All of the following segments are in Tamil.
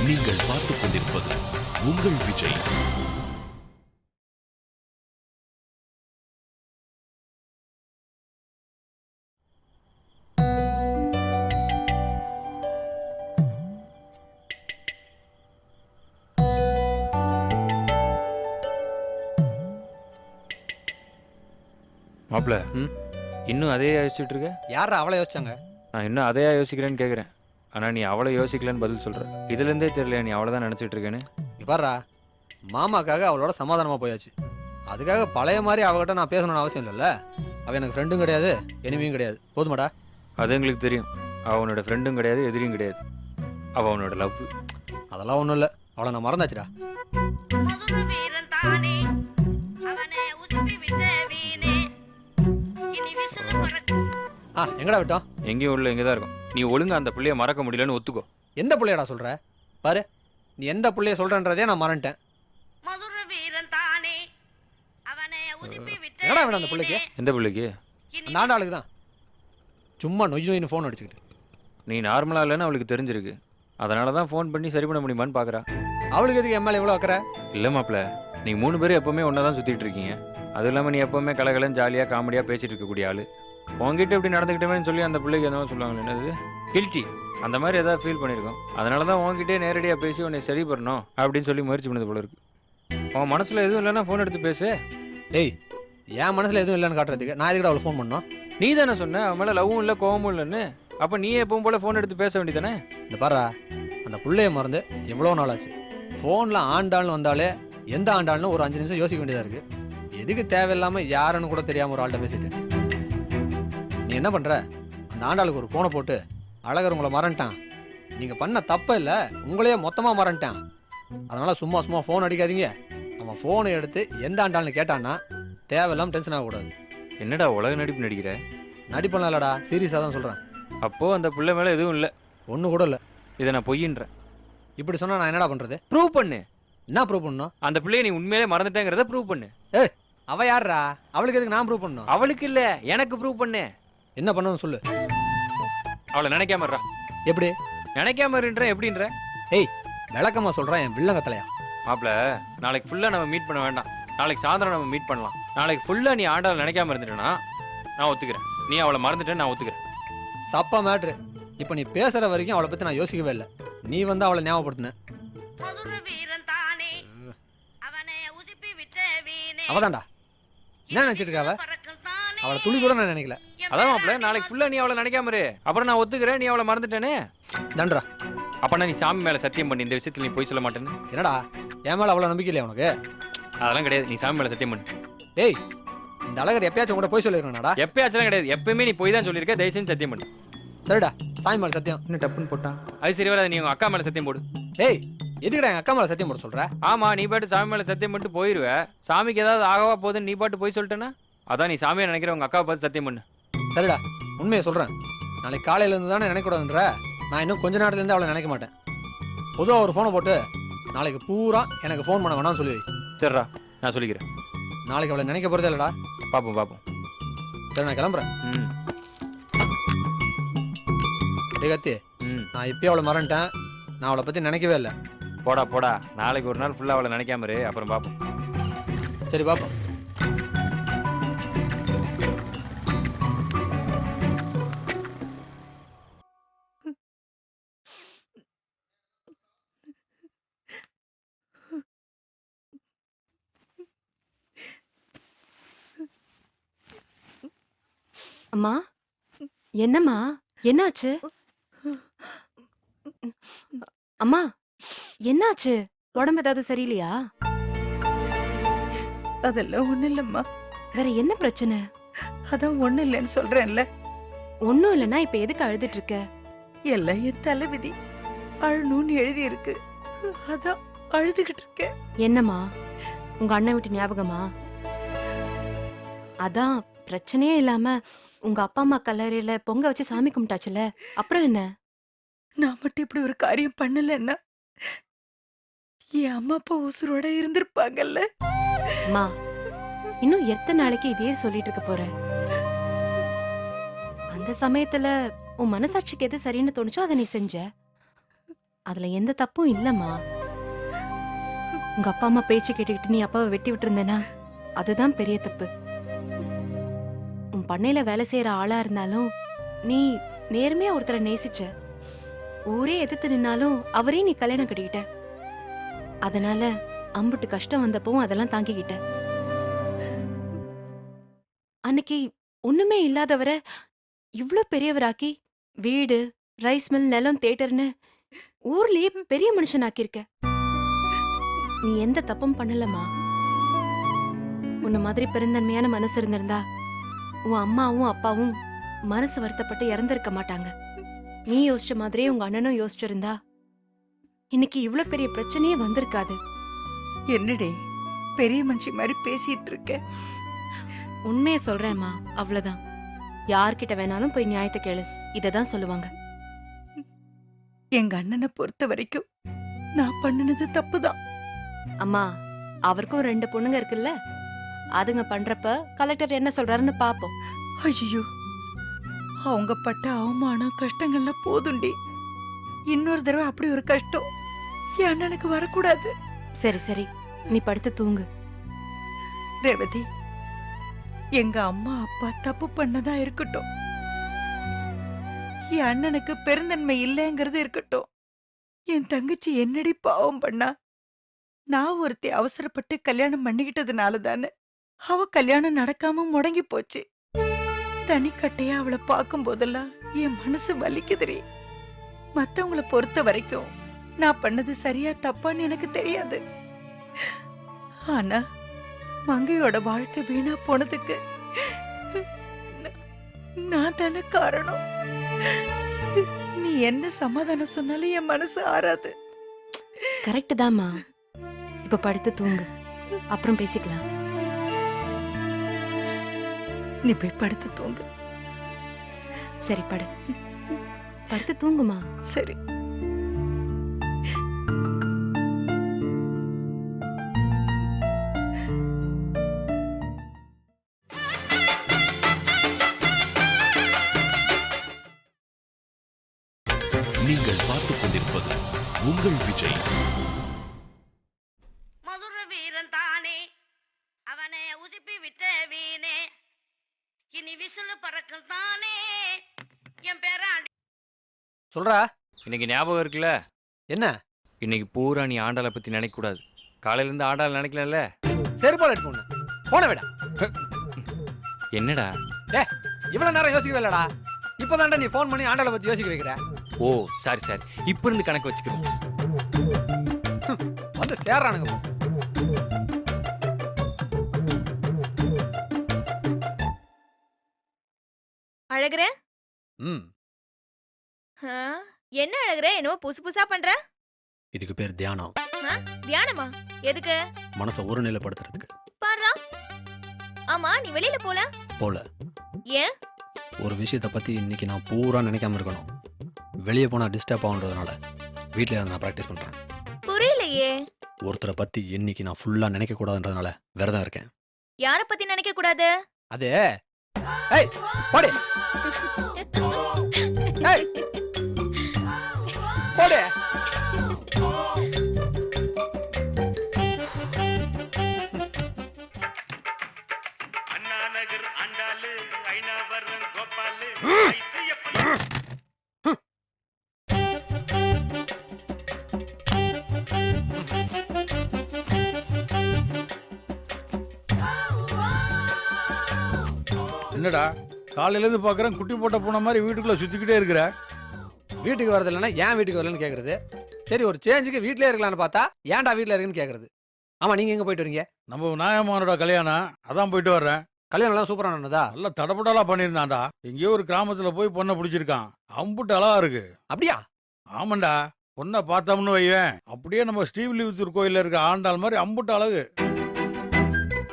நீங்கள் பார்த்துக் கொண்டிருப்பது உங்கள் விஜய். மாப்பிள்ள இன்னும் அதே யோசிச்சுட்டு இருக்க? யாரா அவளை யோசிச்சாங்க? நான் இன்னும் அதையா யோசிக்கிறேன்னு கேட்குறேன். ஆனால் நீ அவளை யோசிக்கலன்னு பதில் சொல்கிற. இதுலேருந்தே தெரியல நீ அவளை தான் நினச்சிட்டு இருக்கேன்னு. இப்பாரா, மாமாக்காக அவளோட சமாதானமாக போயாச்சு. அதுக்காக பழைய மாதிரி அவகிட்ட நான் பேசணும்னு அவசியம் இல்லைல்ல. அவள் எனக்கு ஃப்ரெண்டும் கிடையாது, எனிமியும் கிடையாது. போதுமாடா? அது எங்களுக்கு தெரியும். அவனோட ஃப்ரெண்டும் கிடையாது, எதிரியும் கிடையாது. அவள் அவனோட லவ். அதெல்லாம் ஒன்றும் இல்லை. அவளை நான் மறந்தாச்சுடா. எங்கடா விட்டோம்? எங்கேயும் உள்ள இங்கே தான் இருக்கும். நீ ஒழுங்கா அந்த பிள்ளைய மறக்க முடியலன்னு ஒத்துக்கோ. எந்த பிள்ளையடா சொல்ற? பாரு, நீ எந்த பிள்ளைய சொல்றன்றதே நான் மறந்துட்டேன். என்னடா வேணும் அந்த பிள்ளைக்கு? எந்த பிள்ளைக்கு? அந்த ஆண்டாளுக்கு தான். சும்மா நொய் நொயின்னு ஃபோன் அடிச்சுக்கிட்டு. நீ நார்மலாக இல்லைன்னு அவளுக்கு தெரிஞ்சிருக்கு. அதனால தான் ஃபோன் பண்ணி சரி பண்ண முடியுமான்னு பார்க்குறா. அவளுக்கு எதுக்கு எம்எல்ஏ எவ்வளோ வைக்கிற? இல்லை மாப்பிள்ள, நீ 3 பேரும் எப்போவுமே ஒன்றா தான் சுற்றிட்டு இருக்கீங்க. அதுவும் இல்லாமல் நீ எப்போவுமே கலகலன்னு ஜாலியாக காமெடியாக பேசிகிட்டு இருக்கக்கூடிய ஆள். உங்ககிட்ட இப்படி நடந்துக்கிட்டேன்னு சொல்லி அந்த பிள்ளைக்கு எதாவது சொல்லுவாங்க. என்னது கில்ட்டி அந்த மாதிரி எதாவது ஃபீல் பண்ணியிருக்கோம். அதனால தான் உங்ககிட்டே நேரடியாக பேசி உன்னை சரி பண்ணணும் அப்படின்னு சொல்லி முயற்சி பண்ணது போல இருக்கு. உன் மனசில் எதுவும் இல்லைன்னா ஃபோன் எடுத்து பேசு. டேய், என் மனசில் எதுவும் இல்லைன்னு காட்டுறதுக்கு நான் எதுக்கிட்ட அவளை ஃபோன் பண்ணோம்? நீ தானே சொன்ன அவன் மேலே லவ்வும் இல்லை கோவமும் இல்லைன்னு. அப்போ நீ எப்பவும் போல் ஃபோன் எடுத்து பேச வேண்டியதானே? இந்த பாரா, அந்த பிள்ளைய மறந்து எவ்வளோ நாள் ஆச்சு. ஃபோனில் ஆண்டாள்னு வந்தாலே எந்த ஆண்டாள்னு ஒரு 5 நிமிஷம் யோசிக்க வேண்டியதாக இருக்குது. எதுக்கு தேவையில்லாமல் யாருன்னு கூட தெரியாமல் ஒரு ஆள்கிட்ட பேசிட்டு நீ என்ன பண்ணுற? அந்த ஆண்டாளுக்கு ஒரு ஃபோனை போட்டு, அழகர் உங்களை மறந்துட்டான், நீங்கள் பண்ண தப்ப இல்லை, உங்களையே மொத்தமாக மறந்துட்டான், அதனால் சும்மா சும்மா ஃபோன் அடிக்காதீங்க, அவன் ஃபோனை எடுத்து எந்த ஆண்டாள்னு கேட்டான்னா தேவையில்லாமல் டென்ஷன் ஆகக்கூடாது. என்னடா உலக நடிப்பு நடிக்கிற? நடிப்பெல்லாம் இல்லடா, சீரியஸாக தான் சொல்கிறேன். அப்போது அந்த பிள்ளை மேலே எதுவும் இல்லை? ஒன்று கூட இல்லை. இதை நான் பொய்யின்றேன். இப்படி சொன்னால் நான் என்னடா பண்ணுறது? ப்ரூவ் பண்ணு. என்ன ப்ரூவ் பண்ணணும்? அந்த பிள்ளையை நீ உண்மையிலே மறந்துட்டேங்கிறத ப்ரூவ் பண்ணு. அவ யாரா? அவளுக்கு எதுக்கு நான் ப்ரூவ் பண்ணணும்? அவளுக்கு இல்லை, எனக்கு ப்ரூவ் பண்ணு. என்ன பண்ணணும் சொல்லு. அவளை நினைக்காம இருறா. எப்படி நினைக்காம இருன்ற? எப்படின்ற? ஏய், விளக்கமா சொல்கிறேன், என் வில்லங்கத்தலையா. மாப்பிள்ள, நாளைக்கு ஃபுல்லாக நம்ம மீட் பண்ண வேண்டாம். நாளைக்கு சாயந்தரம் நம்ம மீட் பண்ணலாம். நாளைக்கு ஃபுல்லாக நீ ஆண்டாள் நினைக்காம இருந்துட்டேன்னா நான் ஒத்துக்கிறேன். நீ அவளை மறந்துட்டேன்னு நான் ஒத்துக்கிறேன். சப்பா மேட்ரு. இப்போ நீ பேசுகிற வரைக்கும் அவளை பற்றி நான் யோசிக்கவே இல்லை. நீ வந்து அவளை ஞாபகப்படுத்தின. அவதான்டா. என்ன நினைச்சிட்டு இருக்க? அவளை துளி கூட நான் நினைக்கல. அதான் மாப்பிள்ள, நாளைக்கு ஃபுல்லாக நீ அவளை நினைக்காம இரு. அப்புறம் நான் ஒத்துக்கிறேன் நீ அவளை மறந்துட்டேனே. தண்டா. அப்பனா நீ சாமி மேலே சத்தியம் பண்ணி இந்த விஷயத்தில் நீ போய் சொல்ல மாட்டேன்னு. என்னடா, என் மேலே அவ்வளோ நம்பிக்கை இல்லையா உனக்கு? அதெல்லாம் கிடையாது. நீ சாமி மேலே சத்தியம் பண்ணு. ஏய், இந்த அழகர் எப்பயாச்சும் கூட போய் சொல்லிருக்கேன்டா? எப்பயாச்சும் கிடையாது, எப்பயுமே நீ போய் தான் சொல்லியிருக்க. தயவு செஞ்சு சத்தியம் பண்ணு. சரிடா, சாமி மேலே சத்தியம். இன்னும் டப்புன்னு போட்டான். அது சரி வராது. நீ உங்கள் அக்கா மேலே சத்தியம் போடு. ஏய், எதுக்குடா எங்கள் அக்கா மேலே சத்தியம் போட சொல்கிற? ஆமாம், நீ பாட்டு சாமி மேலே சத்தியம் பண்ணிட்டு போயிடுவேன். சாமிக்கு ஏதாவது ஆகவா போகுதுன்னு நீ பாட்டு போய் சொல்லிட்டேன்னா அதான் நீ சாமியை நினைக்கிற. உங்கள் அக்காவை பார்த்து சத்தியம் பண்ணு. சரிடா, உண்மையை சொல்கிறேன். நாளைக்கு காலையிலேருந்து தானே நினைக்கூடாதுன்ற. நான் இன்னும் கொஞ்ச நேரத்துலேருந்து அவளை நினைக்க மாட்டேன். பொதுவாக ஒரு ஃபோனை போட்டு நாளைக்கு பூரா எனக்கு ஃபோன் பண்ண வேணாம்னு சொல்லி வை. சரிடா, நான் சொல்லிக்கிறேன். நாளைக்கு அவளை நினைக்க போகிறதே இல்லைடா. பார்ப்போம். சரி, நான் கிளம்புறேன். டே கத்தி, நான் இப்பயே அவளை மறந்துட்டேன். நான் அவளை பற்றி நினைக்கவே இல்லை. போடா. நாளைக்கு ஒரு நாள் ஃபுல்லாக அவளை நினைக்காம இரு. அப்புறம் பார்ப்போம். சரி, பார்ப்போம். அம்மா, என்னம்மா, என்னாச்சு? அம்மா, என்னாச்சு? உடம்பு ஏதாவது சரியில்லையா? அதெல்லாம் ஒண்ணு இல்லம்மா. வேற என்ன பிரச்சனை? அதான் ஒண்ணு இல்லைன்னு சொல்றேன்ல. ஒண்ணும் இல்லைன்னா இப்ப எதுக்கு அழுதுட்டு இருக்க? எல்லாம் என் தலைவிதி. அழணும்னு எழுதி இருக்கு, அதான் அழுதுகிட்டு இருக்கேன். என்னம்மா, உங்க அண்ணன் வீட்டு ஞாபகமா? அதான் பிரச்சனையே இல்லாம உங்க அப்பா அம்மா கல்லறையில பொங்க வச்சு சாமி கும்பிட்டாச்சுல, அப்புறம் என்ன? நான் மட்டும் இப்படி ஒரு காரியம் பண்ணலன்னா என் அம்மா அப்பா உசுரோட இருந்திருப்பாங்கல்ல. அம்மா, இன்னும் எத்தனை நாளைக்கு இதே சொல்லிட்டு இருக்க போற? அந்த சமயத்துல உன் மனசாட்சிக்கு எது சரின்னு தோணுச்சோ அதை நீ செஞ்ச. அதுல எந்த தப்பும் இல்லம்மா. உங்க அப்பா அம்மா பேச்சு கேட்டுக்கிட்டு நீ அப்பாவை வெட்டி விட்டுருந்தேனா அதுதான் பெரிய தப்பு. உன் பண்ணையில வேலை செய்யற ஆளா இருந்தாலும் நீ நேர்மையா ஒருத்தரை நேசிச்ச. ஊரே எதிர்த்து நின்னாலும் அவரே நீ கல்யாணம் கட்டிக்கிட்ட. அதனால அம்புட்டு கஷ்டம் வந்தப்பவும் அதெல்லாம் தாங்கிக்கிட்ட. அன்னைக்கு ஒண்ணுமே இல்லாதவரை இவ்ளோ பெரியவராக்கி வீடு, ரைஸ் மில், நிலம், தியேட்டர்னு ஊர்லயே பெரிய மனுஷனாக்கியிருக்க. நீ எந்த தப்பும் பண்ணலமா. உன்ன மாதிரி பெருந்தன்மையான மனசு இருந்திருந்தா உன் அம்மாவும் அப்பாவும் மனசு வருத்தப்பட்டு இறந்திருக்க மாட்டாங்க. நீ யோசிச்ச மாதிரியே உங்க அண்ணனும் யோசிச்சிருந்தா இன்னைக்கு இவ்ளோ பெரிய பிரச்சனையே வந்திருக்காது. என்னடே பெரிய மனுஷி மாதிரி பேசிட்டு இருக்க? உண்மையை சொல்றேம்மா, அவ்வளவுதான். யார்கிட்ட வேணாலும் போய் நியாயத்தை கேளு, இததான் சொல்லுவாங்க. எங்க அண்ணனை பொறுத்த வரைக்கும் நான் பண்ணினது தப்புதான். அம்மா, அவருக்கும் 2 பொண்ணுங்க இருக்குல்ல, அதுங்க பண்றப்ப கலெக்டர் என்ன சொல்றாருன்னு பாப்போம். ஐயோ, அவங்க பட்ட அவமானம் கஷ்டங்கள்லாம் போதுண்டி. இன்னொரு தடவை அப்படி ஒரு கஷ்டம் என் அண்ணனுக்கு வரக்கூடாது. சரி சரி, நீ படுத்து தூங்கு. ரேவதி, எங்க அம்மா அப்பா தப்பு பண்ணதா இருக்கட்டும், என் அண்ணனுக்கு பெருந்தன்மை இல்லைங்கிறது இருக்கட்டும், என் தங்கச்சி என்னடி பாவம் பண்ணா? நான் ஒருத்தி அவசரப்பட்டு கல்யாணம் பண்ணிக்கிட்டதுனால தானே அவ கல்யாணம் நடக்காம முடங்கி போச்சு. தனிக்கட்டையா அவளை பார்க்கும் போதெல்லாம் என் மனசு வலிக்குதுரி. மத்தவங்களை பொறுத்த வரைக்கும் நான் பண்ணது சரியா தப்பான்னு எனக்கு தெரியாது. ஆனா மங்கையோட வாழ்க்கை வீணா போனதுக்கு நான் தானே காரணம். நீ என்ன சமாதானம் சொன்னாலும் என் மனசு ஆறாது. கரெக்ட் தாம்மா. இப்ப படுத்து தூங்கு, அப்புறம் பேசிக்கலாம். நீ போய் படுத்து தூங்கு. சரி, படுத்து தூங்குமா. சரி. நீங்கள் பார்த்துக் கொண்டிருப்பது உங்கள் விஜய். மதுர வீரன் தானே, அவனை உசுப்பி விட்ட வீணே, இனி விசிலு பறக்கும் தானே, என் பேராண்டி. சொல்றா. இன்னைக்கு ஞாபகம் இருக்குல்ல? என்ன? இன்னைக்கு பூரா நீ ஆண்டாளை பத்தி நினைக்க கூடாது. காலையில இருந்து ஆண்டாள் நினைக்கலல்ல? செருப்பால் எடுத்து போன விட. என்னடா இவ்வளவு நேரம் யோசிக்கவே இல்லடா. இப்பதான்டா நீ போன் பண்ணி ஆண்டாளை பத்தி யோசிக்க வைக்கிற. ஓ சாரி சாரி, இப்ப இருந்து கணக்கு வச்சுக்கிறோம். வந்து சேர்றானுங்க. அழகுற? ம், என்ன அழகுற? என்னவோ புதுசு புதுசா பண்ற. இதுக்கு பேர் தியானம். தியானமா? எதுக்கு? மனசை ஒரு நிலைப்படுத்துறதுக்கு. பாருடா. ஆமா, நீ வெளியில போல. ஏன்? ஒரு விஷயத்தை பத்தி இன்னைக்கு நான் பூரா நினைக்காம இருக்கணும். வெளியே போனா டிஸ்டர்ப் ஆகுன்றதுனால வீட்டில் நான் ப்ராக்டிஸ் பண்றேன். புரியலையே. ஒருத்தரை பத்தி இன்னைக்கு நான் ஃபுல்லா நினைக்க கூடாதுன்றதுனால விரதம் இருக்கேன். யார பத்தி நினைக்க கூடாது? அதே ஏய் போடு. ஏய் போடு. அண்ணா நகர் ஆண்டாளு ஐநாவரம் கோபாலு என்னடா காலையில இருந்து பாக்குறேன் குட்டி போட்ட பூனை மாதிரி வீட்டுக்குள்ள சுத்திக்கிட்டே இருக்கிற. வீட்டுக்கு வரது இல்லைன்னா ஏன் வீட்டுக்கு வரலன்னு கேக்குறது. சரி, ஒரு சேஞ்சுக்கு வீட்லயே இருக்கலாம்னு பார்த்தா ஏன்டா வீட்ல இருக்குன்னு கேக்குறது. ஆமா, நீங்க எங்க போயிட்டு வரீங்க? நம்ம நாயமானோட கல்யாணம், அதான் போயிட்டு வர்றேன். கல்யாணம் எல்லாம் சூப்பரா நடந்ததா? நல்லா தடபுடலா பண்ணியிருந்தான்டா. எங்கேயோ ஒரு கிராமத்துல போய் பொண்ணை பிடிச்சிருக்கான். அம்புட்டு அழகா இருக்கு. அப்படியா? ஆமாண்டா, பொண்ணை பார்த்தோம்னு வைவேன் அப்படியே நம்ம ஸ்ரீவில்லிபுத்தூர் கோயில்ல இருக்க ஆண்டாள் மாதிரி அம்புட்டு அழகு.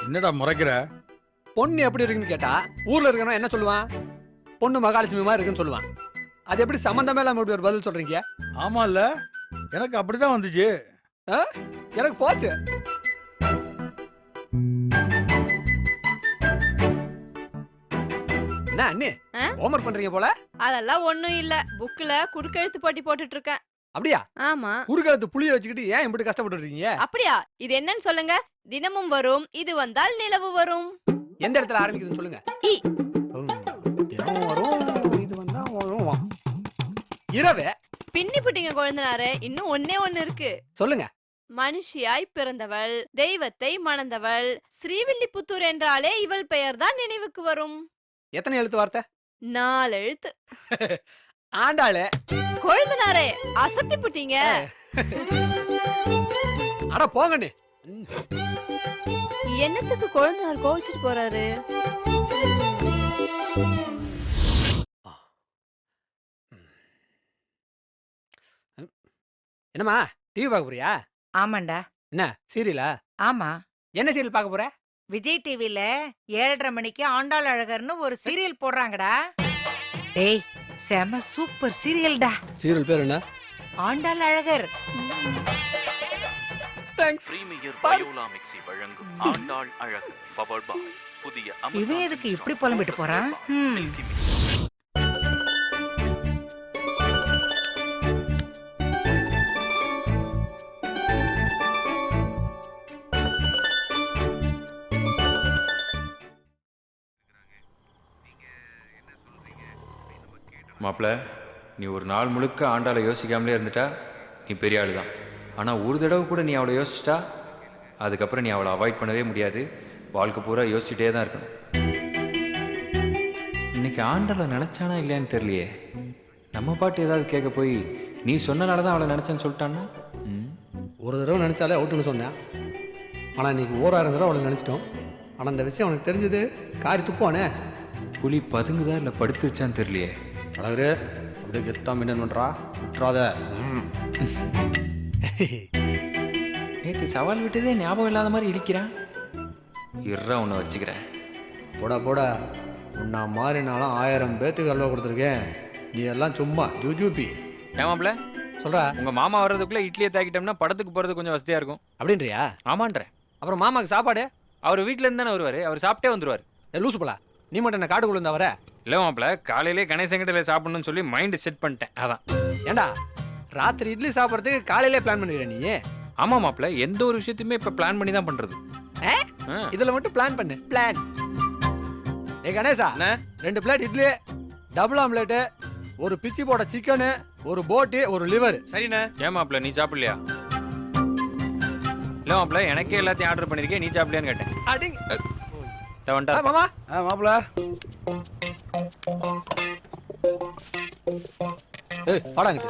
என்னடா முறைக்கிற? பொண்ணு எப்படி இருக்குன்னு கேட்டா ஊர்ல இருக்கணும் என்ன சொல்லுவான்? பொண்ணு மகாலட்சுமி மாதிரி இருக்குன்னு சொல்லுவான். அது எப்படி சம்பந்தமே இல்லாம இப்படி ஒரு பதில் சொல்றீங்க? ஆமா இல்ல, எனக்கு அப்படிதான் வந்துச்சு. எனக்கு போச்சு. என்ன அண்ணே ஹோம்வொர்க் பண்றீங்க போல? அதெல்லாம் ஒண்ணும் இல்ல. புக்ல குறுக்கெழுத்து போட்டி போட்டுட்டு இருக்கேன். அப்படியா? ஆமா. குறுக்காலத்து புளிய வச்சுக்கிட்டு ஏன் இப்படி கஷ்டப்பட்டு இருக்கீங்க? அப்படியா? இது என்னன்னு சொல்லுங்க. தினமும் வரும். இது வந்தால் நிலவு வரும். எந்த இடத்துல ஆரம்பிக்குதுன்னு சொல்லுங்க. இ. தினம் வரும், இது வந்தா வரும். இரவே பின்னி புட்டிங்க கொழுந்தனாரே. இன்னும் ஒண்ணே ஒண்ணு இருக்கு. சொல்லுங்க. மனுஷியாய் பிறந்தவள், தெய்வத்தை மணந்தவள், ஸ்ரீவில்லிபுத்தூர் என்றாலே இவள் பெயர்தான் நினைவுக்கு வரும். எத்தனை எழுத்து வார்த்தை? 4 எழுத்து. ஆண்டாளே. கொழுந்தனாரே அசத்தி புட்டீங்க. அட போங்கண்ணே. என்னத்துக்கு கொழுந்தனார் கோவிச்சிட்டு போறாரு? என்னம்மா டிவி பார்க்க போறியா? ஆமாண்டா. என்ன சீரியலா? ஆமா. என்ன சீரியல் பார்க்க போற? விஜய் டிவில 7:30 மணிக்கு ஆண்டாள் அழகர்னு ஒரு சீரியல் போடுறாங்கடா. டேய் செம சூப்பர் சீரியல்டா. சீரியல் பேர் என்ன? ஆண்டாள் அழகர். தேங்க்ஸ். பிரீமியர் வயோலா மிக்ஸி வழங்கும் ஆண்டாள் அழகு பவர் பாய் புதிய இவன் எதுக்கு இப்படி புலம்பிட்டு போறான்? மாப்பிள்ள, நீ ஒரு நாள் முழுக்க ஆண்டாளை யோசிக்காமலே இருந்துட்டா நீ பெரிய ஆள் தான். ஆனால் ஒரு தடவை கூட நீ அவளை யோசிச்சிட்டா அதுக்கப்புறம் நீ அவளை அவாய்ட் பண்ணவே முடியாது. வாழ்க்கை பூரா யோசிச்சுட்டே தான் இருக்கணும். இன்னைக்கு ஆண்டாளை நினச்சானா இல்லையான்னு தெரியலையே. நம்ம பாட்டு ஏதாவது கேட்க போய் நீ சொன்னனால தான் அவளை நினச்சேன்னு சொல்லிட்டான்னா? ஒரு தடவை நினச்சாலே அவுட்டுன்னு சொன்னேன். ஆனால் இன்னைக்கு ஓராயிரம் தடவை அவளை நினச்சிட்டோம். ஆனால் அந்த விஷயம் அவனுக்கு தெரிஞ்சது காரி துப்பானே. புலி பதுங்குதா இல்லை படுத்துருச்சான்னு தெரியலையே. அழகு அப்படியே கெத்தா மெயின்டைன் பண்ணுறா, விட்டுறாத. நேற்று சவால் விட்டதே ஞாபகம் இல்லாத மாதிரி இடிக்கிறான். இறா உன்னை வச்சுக்கிறேன். போடா போடா, உன்னை மாறினாலும் 1000 பேத்துக்கு அல்வா கொடுத்துருக்கேன். நீ எல்லாம் சும்மா ஜூஜூபி. ஏமாப்ல சொல்கிறா? உங்கள் மாமா வர்றதுக்குள்ளே இட்லியை தாக்கிட்டோம்னா படத்துக்கு போகிறது கொஞ்சம் வசதியாக இருக்கும் அப்படின்றியா? ஆமான்றேன். அப்புறம் மாமாக்கு சாப்பாடு? அவர் வீட்டிலேருந்து தானே வருவார், அவர் சாப்பிட்டே வந்துடுவார். லூசு போல, நீ மட்டும் என்ன காட்டுக்குள்ள இருந்தா வர? இல்லை மாப்பிள்ள, காலையிலே கணேசங்கிட்ட சாப்பிடணும்னு சொல்லி மைண்டு செட் பண்ணிட்டேன். அதான். ஏண்டா ராத்திரி இட்லி சாப்பிட்றதுக்கு காலையிலே பிளான் பண்ணிடுற நீ? ஆமாம் மாப்பிள்ள, எந்த ஒரு விஷயத்தையுமே இப்போ பிளான் பண்ணி தான் பண்ணுறது. இதில் மட்டும் பிளான் பண்ணு. பிளான். ஏ Ganesha, 2 plate idli, double omelette, ஒரு பிச்சி போட சிக்கனு, ஒரு போட்டு, ஒரு லிவர். சரிண்ணே. ஏன் மாப்பிள்ள நீ சாப்பிடலையா? இல்லை மாப்பிள்ள, எனக்கே எல்லாத்தையும் ஆர்டர் பண்ணியிருக்கேன், நீ சாப்பிடலையான்னு கேட்டேன். அடிங்க மாமா. மாப்பிள்ள பாடாங்க.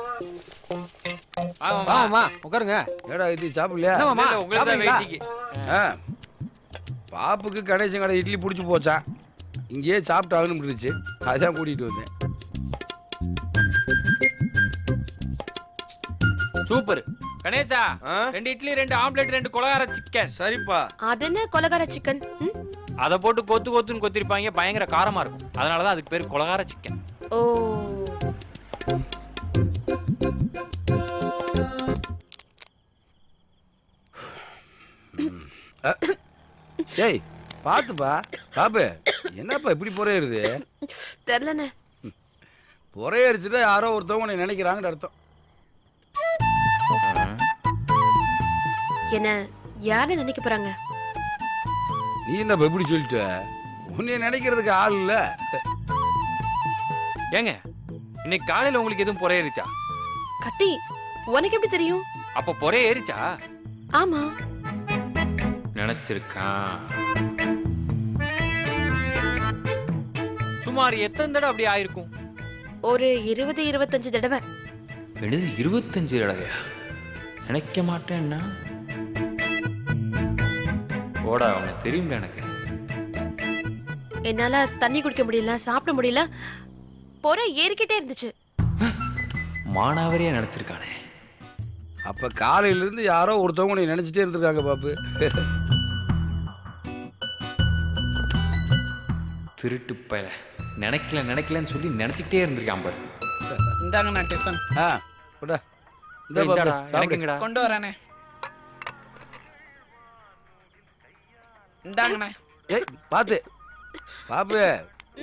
ஆமாம்மா உட்காருங்க. ஏடா இது சாப்பிடலையா? பாப்புக்கு கணேசன் கடை இட்லி பிடிச்சி போச்சா, இங்கேயே சாப்பிட்டு ஆகணும் இருந்துச்சு, அதான் கூட்டிகிட்டு வந்தேன். சூப்பர் கணேசா, 2 இட்லி 2 ஆம்லெட் 2 கொலகார சிக்கன். சரிப்பா. அது என்ன கொலகார சிக்கன்? அதை போட்டு கொத்துன்னு கொத்திருப்பாங்க, பயங்கர காரமா இருக்கும். அதனாலதான் அதுக்கு பேர் கொலகார சிக்கன். ஓ, ஏய் பாத்துப்பா. பாப்பு என்னப்பா இப்படி பொறையறது? தெரியலண்ணே. பொறையடிச்சுட்டா யாரோ ஒருத்தவங்க உன்னை நினைக்கிறாங்கன்னு அர்த்தம். என்ன யாரு நினைக்க போறாங்க? நீ என்ன எப்படி சொல்லிட்ட? உன்னை நினைக்கிறதுக்கு ஆள் இல்ல. ஏங்க இன்னைக்கு காலையில உங்களுக்கு எதுவும் பொறையேறிச்சா? கத்தி, உனக்கு எப்படி தெரியும்? அப்ப பொறையேறிச்சா? ஆமா, நினைச்சிருக்கான். சுமார் எத்தனை தடவை அப்படி ஆயிருக்கும்? ஒரு 20-25 தடவை. எழுது 25 தடவையா? நினைக்க மாட்டேன்னா போடா, அவனை தெரியும்ல எனக்கு. என்னால தண்ணி குடிக்க முடியல, சாப்பிட முடியல, பொறை ஏறிக்கிட்டே இருந்துச்சு. மானாவரியா நினைச்சிருக்கானே. அப்ப காலையில இருந்து யாரோ ஒருத்தவங்க உன்னை நினைச்சிட்டே இருந்திருக்காங்க பாப்பு. திருட்டு பயல, நினைக்கலன்னு சொல்லி நினைச்சுக்கிட்டே இருந்திருக்கான் பாரு. இந்தாங்க நான் டிஃபன். போடா. எனக்குங்கடா. கொண்டு வரேனே. இந்தாங்கண்ணே. ஏய் பாத்து பாப்பு,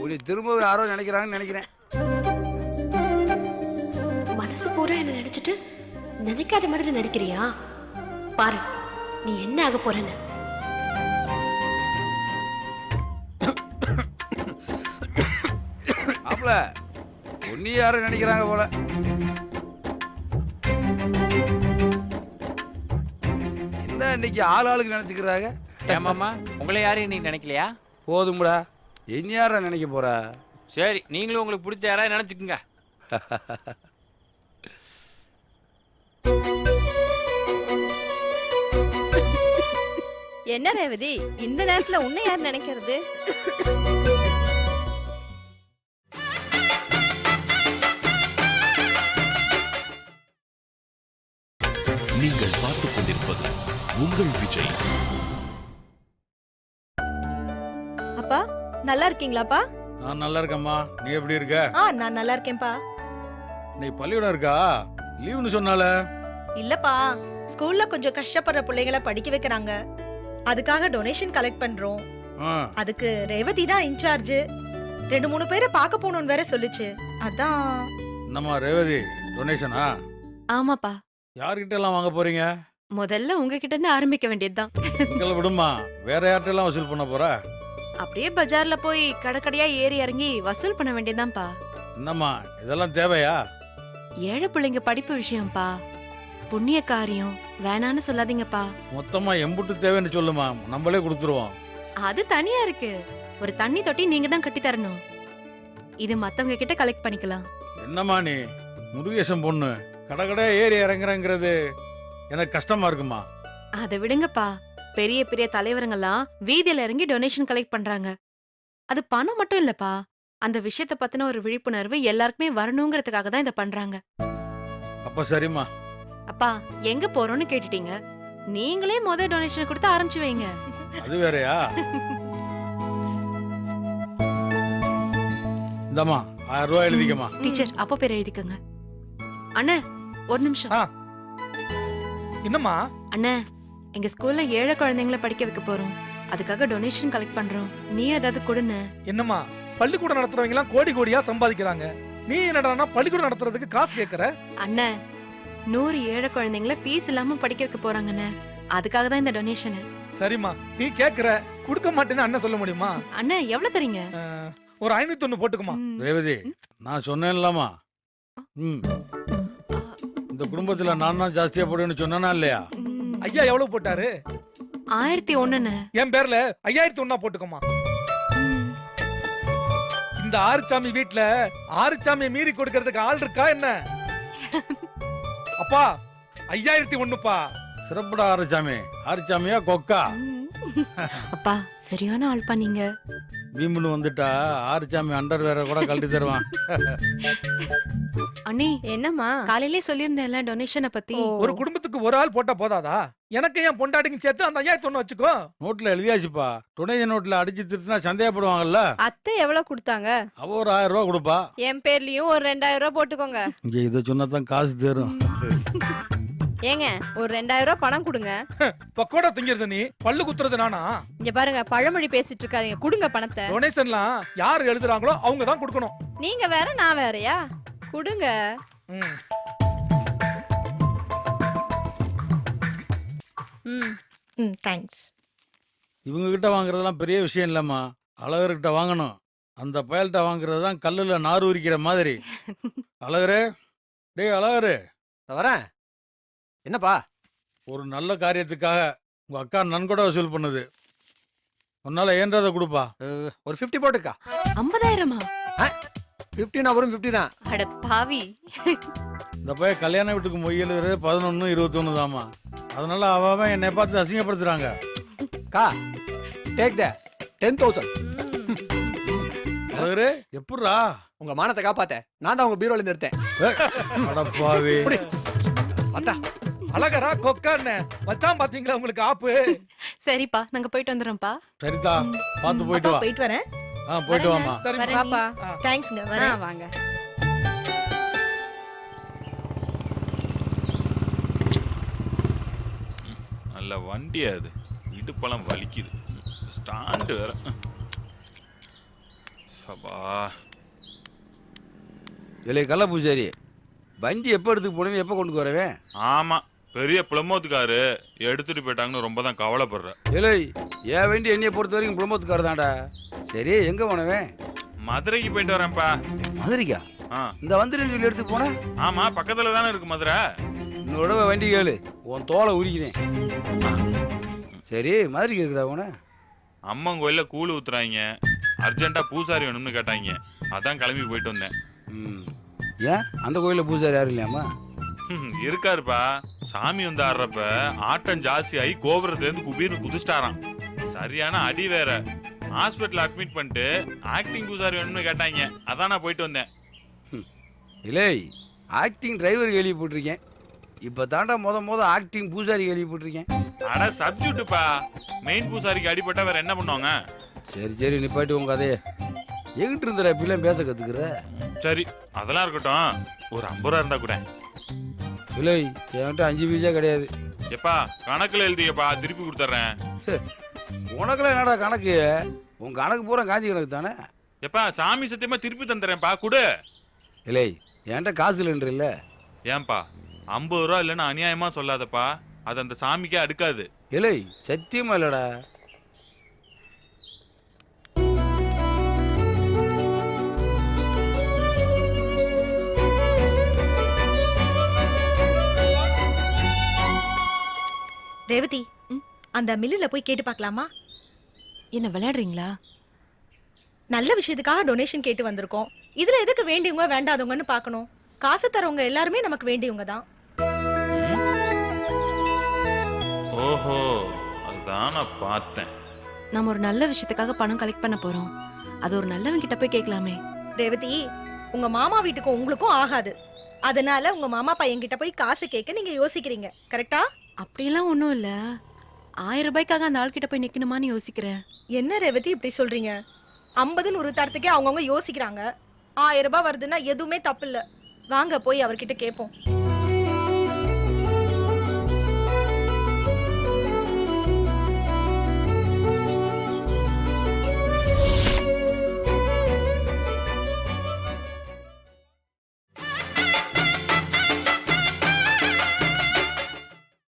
உன்னை திரும்ப யாரோ நினைக்கிறாங்கன்னு நினைக்கிறேன். மனசு பூரா என்ன நினைச்சிட்டு நினைக்காத மாதிரி நடிக்கிறியா? பாரு நீ என்ன ஆக போறன்னு. மாப்ள பொண்ணி யாரும் நினைக்கிறாங்க போல. என்ன இன்னைக்கு ஆளுக்கு நினைச்சுக்கிறாங்க? ஏமாமா உங்களை யாரையும் நீ நினைக்கலையா? போதும்டா, என்ன யார நினைக்க போற? சரி, நீங்களும் உங்களுக்கு பிடிச்ச யாராவது நினைச்சுக்குங்க. என்ன ரேவதி, இந்த நேரத்துல உன்னை யார் நினைக்கிறது? நீங்கள் பார்த்துக் கொண்டிருப்பது உங்கள் விஜய். அப்பா நல்லா இருக்கீங்களாப்பா? நான் நல்லா இருக்கேம்மா, நீ எப்படி இருக்க? நான் நல்லா இருக்கேன்ப்பா. நீ பள்ளிக்கூடம் இருக்கா? லீவுன்னு சொன்னால. இல்லப்பா, ஸ்கூல்ல கொஞ்சம் கஷ்டப்படுற பிள்ளைங்களை படிக்க வைக்கிறாங்க. அதுக்காக டொனேஷன் கலெக்ட் பண்றோம். அதுக்கு ரேவதி தான் இன்சார்ஜ். 2-3 பேரை பார்க்க போகணும்னு வேற சொல்லுச்சு. அதான். என்னம்மா ரேவதி, டொனேஷனா? ஆமாப்பா. யார்கிட்ட எல்லாம் வாங்க போறீங்க? முதல்ல உங்ககிட்ட இருந்து ஆரம்பிக்க வேண்டியதுதான். எங்களை விடுமா, வேற யார்கிட்ட எல்லாம் வசூல் பண்ண போற? அப்படியே பஜார்ல போய் கடைக்கடையா ஏறி இறங்கி வசூல் பண்ண வேண்டியதுதான்ப்பா. என்னம்மா இதெல்லாம் தேவையா? ஏழை பிள்ளைங்க படிப்பு விஷயம்ப்பா, புண்ணிய காரியம், வேணான்னு சொல்லாதீங்கப்பா. மொத்தமா எம்புட்டு தேவைன்னு சொல்லுமா, நம்மளே கொடுத்துருவோம். அது தனியா இருக்கு. ஒரு தண்ணி தொட்டி நீங்க தான் கட்டி தரணும். இது மத்தவங்க கிட்ட கலெக்ட் பண்ணிக்கலாம். என்னம்மா நீ முருகேசன் பொண்ணு கடை ஏறி இறங்குறங்கிறது எனக்கு கஷ்டமா இருக்குமா? அதை விடுங்கப்பா. பெரிய பெரிய தலைவருங்கெல்லாம் வீதியில இறங்கி டொனேஷன் கலெக்ட் பண்றாங்க. அது பணம் மட்டும் இல்லப்பா, அந்த விஷயத்த பத்தின ஒரு விழிப்புணர்வு எல்லாருக்குமே வரணுங்கிறதுக்காக தான் இதை பண்றாங்க. அப்ப சரிம்மா. அப்பா எங்க போறோம்னு கேட்டுட்டீங்க, நீங்களே முத டொனேஷன் கொடுத்து ஆரம்பிச்சு வைங்க. அது வேறயா? இந்தம்மா 1000 ரூபாய் எழுதிக்கமா. டீச்சர் அப்பா பேர் எழுதிக்கங்க. அண்ணா ஒரு நிமிஷம். என்னம்மா? அண்ணா, எங்க ஸ்கூல்ல ஏழை குழந்தைங்களை படிக்க வைக்க போறோம். அதுக்காக டொனேஷன் கலெக்ட் பண்றோம். நீ ஏதாவது கொடுன்னு. என்னம்மா, பள்ளிக்கூடம் நடத்துறவங்க எல்லாம் கோடி கோடியா சம்பாதிக்கிறாங்க. நீ என்னடானா பள்ளிக்கூடம் நடத்துறதுக்கு காசு கேக்குற? அண்ணா, 100 ஏழை குழந்தைங்களை ஃபீஸ் இல்லாம படிக்க வைக்க போறாங்கண்ணே. அதுக்காக தான் இந்த டொனேஷன். சரிம்மா, நீ கேக்குற, கொடுக்க மாட்டேன்னு அண்ணன் சொல்ல முடியுமா? அண்ணா எவ்வளவு தரீங்க? ஒரு 501 போட்டுக்குமா. ரேவதி, நான் சொன்னேன்லாமா, இந்த குடும்பத்துல நான் தான் ஜாஸ்தியா போடுவேன்னு சொன்னா இல்லையா? ஐயா எவ்வளவு போட்டாரு? 1001. என் பேர்ல 5001 போட்டுக்கோமா. இந்த ஆறுசாமி வீட்டுல ஆறுசாமியை மீறி கொடுக்கறதுக்கு ஆள் இருக்கா என்ன? அப்பா 5001பா. சிறப்புடா ஆறுசாமி. ஆறுசாமியா கொக்கா? அப்பா சரியான ஆள்பா நீங்க. பீமுன்னு வந்துட்டா ஆறுசாமி அண்டர் வேற கூட கழட்டி தருவான். அண்ணி என்னம்மா? காலையிலே சொல்லியிருந்தேன்ல டொனேஷனை பத்தி. ஒரு குடும்பத்துக்கு ஒரு ஆள் போட்டா போதாதா? எனக்கு ஏன் பொண்டாட்டிங்க சேர்த்து அந்த 5001 வச்சுக்கோ. நோட்ல எழுதியாச்சுப்பா. டொனேஷன் நோட்ல அடிச்சு திருத்தினா சந்தேகப்படுவாங்கல்ல. அத்தை எவ்வளவு கொடுத்தாங்க? அவ ஒரு 1000 ரூபாய் கொடுப்பா. என் பேர்லயும் ஒரு 2000 ரூபாய் போட்டுக்கோங்க. இங்க இத சொன்னதான் காசு தேரும். ஏங்க ஒரு 2000 ரூபாய் பணம் கொடுங்க. பக்கோடா திங்கிறது நீ, பல்லு குத்துறது நானா? இங்க பாருங்க, பழமொழி பேசிட்டு இருக்காதீங்க, கொடுங்க பணத்தை. டொனேஷன்லாம் யார் எழுதுறாங்களோ அவங்க தான் கொடுக்கணும். நீங்க வேற நான் வேறயா? கொடுங்க. தேங்க்ஸ். இவங்க கிட்ட வாங்குறதெல்லாம் பெரிய விஷயம் இல்லம்மா. அழகர்கிட்ட வாங்கணும். அந்த பயல்கிட்ட வாங்குறது தான் கல்லுல நார் உரிக்கிற மாதிரி. அழகரு, டேய் அழகரு. வரேன். என்னப்பா? ஒரு நல்ல காரியத்துக்காக உங்க அக்கா நன்கொடை வசூல் பண்ணுது. உன்னால ஏன்றதை கொடுப்பா. ஒரு 50 போட்டுக்கா. 50,000மா? 50 வரும் 50 தான். அட பாவி. இந்த பையன் கல்யாண வீட்டுக்கு மொய் எழுதுறது 11, 21 தாமா. அதனால அவன் என்னை பார்த்து அசிங்கப்படுத்துறாங்க. கா டேக் த 10,000. அழகரு, எப்படிரா உங்க மானத்தை காப்பாத்த நான் தான் உங்க பீரோல இருந்து எடுத்தேன். அட பாவி. அழகரா கொக்கான்னு வச்சான் பாத்தீங்களா உங்களுக்கு ஆப்பு. சரிப்பா, நாங்க போயிட்டு வந்துறோம்ப்பா. சரிதா, பார்த்து போயிட்டு வா. போயிட்டு வரேன். போயிட்டு வாமா. சரி பாப்பா. தேங்க்ஸ்ங்க. வரேன். வாங்க. நல்ல வண்டியா அது, இடுப்பெல்லாம் வலிக்குது. ஸ்டாண்டு வேற. சபா. இல்லை கள்ள பூசாரி, வண்டி எப்போ எடுத்துக்கு போனவே எப்போ கொண்டு வரவே? ஆமா, பெரிய பிளமோத்துக்காரு எடுத்துட்டு போயிட்டாங்கன்னு ரொம்ப தான் கவலைப்படுறேன். ஏலே, என் வண்டி என்னைய பொறுத்த வரைக்கும் பிளமோத்துக்காரு தான்டா. சரி, எங்க போனவே? மதுரைக்கு போயிட்டு வரேன்ப்பா. மதுரைக்கா? இந்த வந்துருன்னு சொல்லி எடுத்துட்டு போன? ஆமா, பக்கத்துல தானே இருக்கு மதுரை. இன்னொரு வண்டி கேளு, உன் தோலை உரிக்கிறேன். சரி, மதுரைக்கு இருக்குடா போன? அம்மன் கோயில்ல கூழ் ஊத்துறாங்க, அர்ஜென்ட்டா பூசாரி வேணும்னு கேட்டாங்க, அதான் கிளம்பி போயிட்டு வந்தேன். ஏன் அந்த கோயில்ல பூசாரி யாரும் இல்லையாமா? இருக்காருப்பா. சாமி வந்து ஆடுறப்ப ஆட்டம் ஜாஸ்தி ஆகி கோபுரத்துல இருந்து குபீர்னு குதிச்சிட்டாராம். சரியான அடி வேற. ஹாஸ்பிட்டல் அட்மிட் பண்ணிட்டு ஆக்டிங் பூசாரி வேணும்னு கேட்டாங்க, அதான் நான் போயிட்டு வந்தேன். இல்லை, ஆக்டிங் டிரைவர் கேள்விப்பட்டிருக்கேன். இப்போ தாண்டா முத ஆக்டிங் பூசாரி கேள்விப்பட்டிருக்கேன். அட சப்ஜெக்ட்டுப்பா, மெயின் பூசாரிக்கு அடிபட்டா வேற என்ன பண்ணுவாங்க? சரி நிப்பாட்டி உங்க கதையை. எங்கிட்டு இருந்துடா இப்பெல்லாம் பேச கத்துக்கிற? சரி, அதெல்லாம் இருக்கட்டும். ஒரு 50 ரூபா இருந்தா கூட. இல்லை, என்கிட்ட 5 பைசா கிடையாது. எப்பா கணக்குல எழுதியப்பா, திருப்பி கொடுத்துட்றேன். உனக்குலாம் என்னடா கணக்கு? உன் கணக்கு பூரா காந்தி கணக்கு தானே? எப்பா சாமி சத்தியமா திருப்பி தந்துடுறேன்ப்பா, குடு. இல்லை, என்கிட்ட காசு இல்லைன்ற இல்லை. ஏன்பா 50 ரூபா இல்லைன்னு அநியாயமா சொல்லாதப்பா, அது அந்த சாமிக்கே அடுக்காது. இல்லை, சத்தியமா இல்லடா. ரேவதி, அந்த மில்லுல போய் கேட்டு பார்க்கலாமா? என்ன விளையாடுறீங்களா? நல்ல விஷயத்துக்காக டொனேஷன் கேட்டு வந்திருக்கோம். இதுல எதுக்கு வேண்டியவங்க வேண்டாதவங்கன்னு பார்க்கணும். காசு தரவங்க எல்லாருமே நமக்கு வேண்டியவங்க தான். ஓஹோ, அதுதான் நான் பார்த்தேன். நம்ம ஒரு நல்ல விஷயத்துக்காக பணம் கலெக்ட் பண்ண போறோம். அது ஒரு நல்லவங்க கிட்ட போய் கேட்கலாமே. ரேவதி, உங்க மாமா வீட்டுக்கும் உங்களுக்கும் ஆகாது. அதனால உங்க மாமா பையன் கிட்ட போய் காசு கேட்க நீங்க யோசிக்கிறீங்க, கரெக்டா? அப்படிலாம் ஒன்றும் இல்லை. 1000 ரூபாய்க்காக அந்த ஆள்கிட்ட போய் நிக்கணுமான்னு யோசிக்கிறேன். என்ன ரேவதி இப்படி சொல்றீங்க? 50ன்னு ஒரு தரத்துக்கே அவங்கவுங்க யோசிக்கிறாங்க. 1000 ரூபாய் வருதுன்னா எதுவுமே தப்பு இல்ல. வாங்க போய் அவர்கிட்ட கேட்போம்.